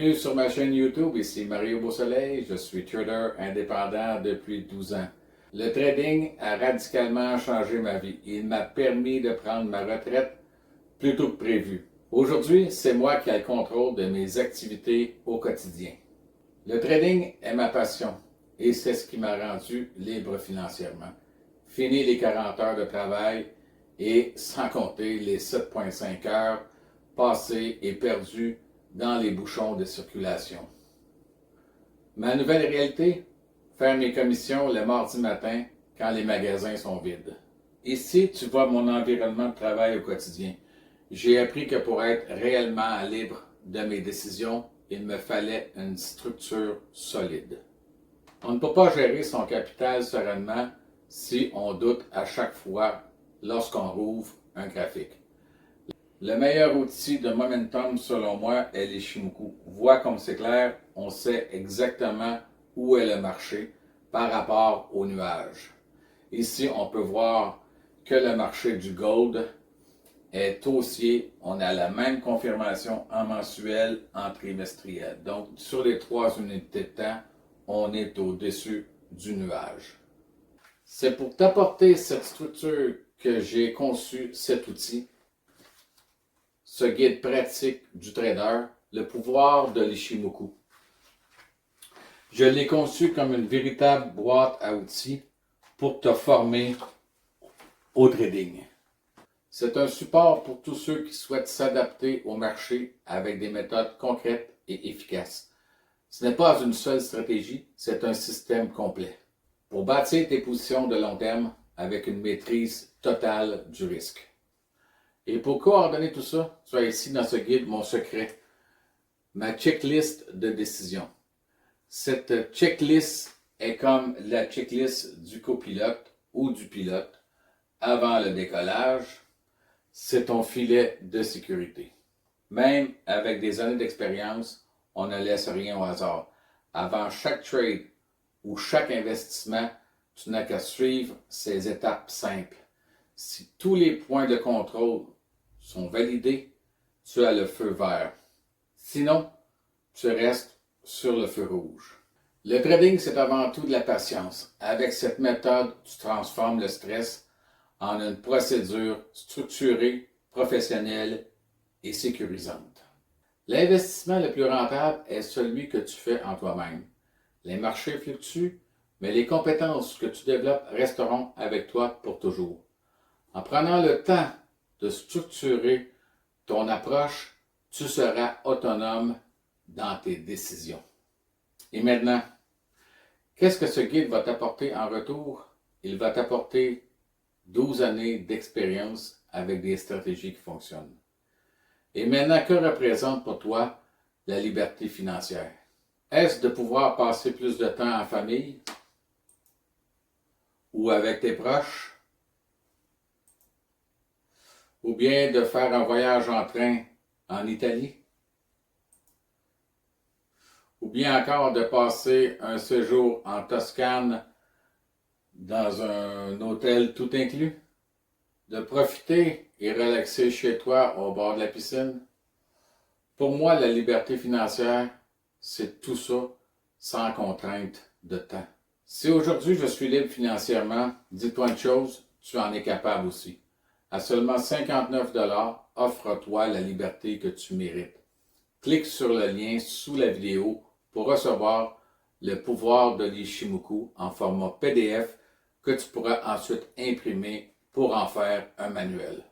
Bienvenue sur ma chaîne YouTube, ici Mario Beausoleil, je suis trader indépendant depuis 12 ans. Le trading a radicalement changé ma vie. Il m'a permis de prendre ma retraite plus tôt que prévu. Aujourd'hui, c'est moi qui ai le contrôle de mes activités au quotidien. Le trading est ma passion et c'est ce qui m'a rendu libre financièrement. Fini les 40 heures de travail et sans compter les 7,5 heures passées et perdues dans les bouchons de circulation. Ma nouvelle réalité, faire mes commissions le mardi matin quand les magasins sont vides. Ici, tu vois mon environnement de travail au quotidien. J'ai appris que pour être réellement libre de mes décisions, il me fallait une structure solide. On ne peut pas gérer son capital sereinement si on doute à chaque fois lorsqu'on rouvre un graphique. Le meilleur outil de momentum, selon moi, est l'Ishimoku. Vois comme c'est clair, on sait exactement où est le marché par rapport aux nuages. Ici, on peut voir que le marché du gold est haussier. On a la même confirmation en mensuel, en trimestriel. Donc, sur les 3 unités de temps, on est au-dessus du nuage. C'est pour t'apporter cette structure que j'ai conçu cet outil. Ce guide pratique du trader, le pouvoir de l'Ishimoku. Je l'ai conçu comme une véritable boîte à outils pour te former au trading. C'est un support pour tous ceux qui souhaitent s'adapter au marché avec des méthodes concrètes et efficaces. Ce n'est pas une seule stratégie, c'est un système complet. Pour bâtir tes positions de long terme avec une maîtrise totale du risque. Et pour coordonner tout ça, tu as ici dans ce guide mon secret, ma checklist de décision. Cette checklist est comme la checklist du copilote ou du pilote avant le décollage. C'est ton filet de sécurité. Même avec des années d'expérience, on ne laisse rien au hasard. Avant chaque trade ou chaque investissement, tu n'as qu'à suivre ces étapes simples. Si tous les points de contrôle sont validés, tu as le feu vert. Sinon, tu restes sur le feu rouge. Le trading, c'est avant tout de la patience. Avec cette méthode, tu transformes le stress en une procédure structurée, professionnelle et sécurisante. L'investissement le plus rentable est celui que tu fais en toi-même. Les marchés fluctuent, mais les compétences que tu développes resteront avec toi pour toujours. En prenant le temps de structurer ton approche, tu seras autonome dans tes décisions. Et maintenant, qu'est-ce que ce guide va t'apporter en retour? Il va t'apporter 12 années d'expérience avec des stratégies qui fonctionnent. Et maintenant, que représente pour toi la liberté financière? Est-ce de pouvoir passer plus de temps en famille ou avec tes proches? Ou bien de faire un voyage en train en Italie? Ou bien encore de passer un séjour en Toscane dans un hôtel tout inclus? De profiter et relaxer chez toi au bord de la piscine? Pour moi, la liberté financière, c'est tout ça sans contrainte de temps. Si aujourd'hui je suis libre financièrement, dis-toi une chose, tu en es capable aussi. À seulement 59 $, offre-toi la liberté que tu mérites. Clique sur le lien sous la vidéo pour recevoir le pouvoir de l'Ishimoku en format PDF que tu pourras ensuite imprimer pour en faire un manuel.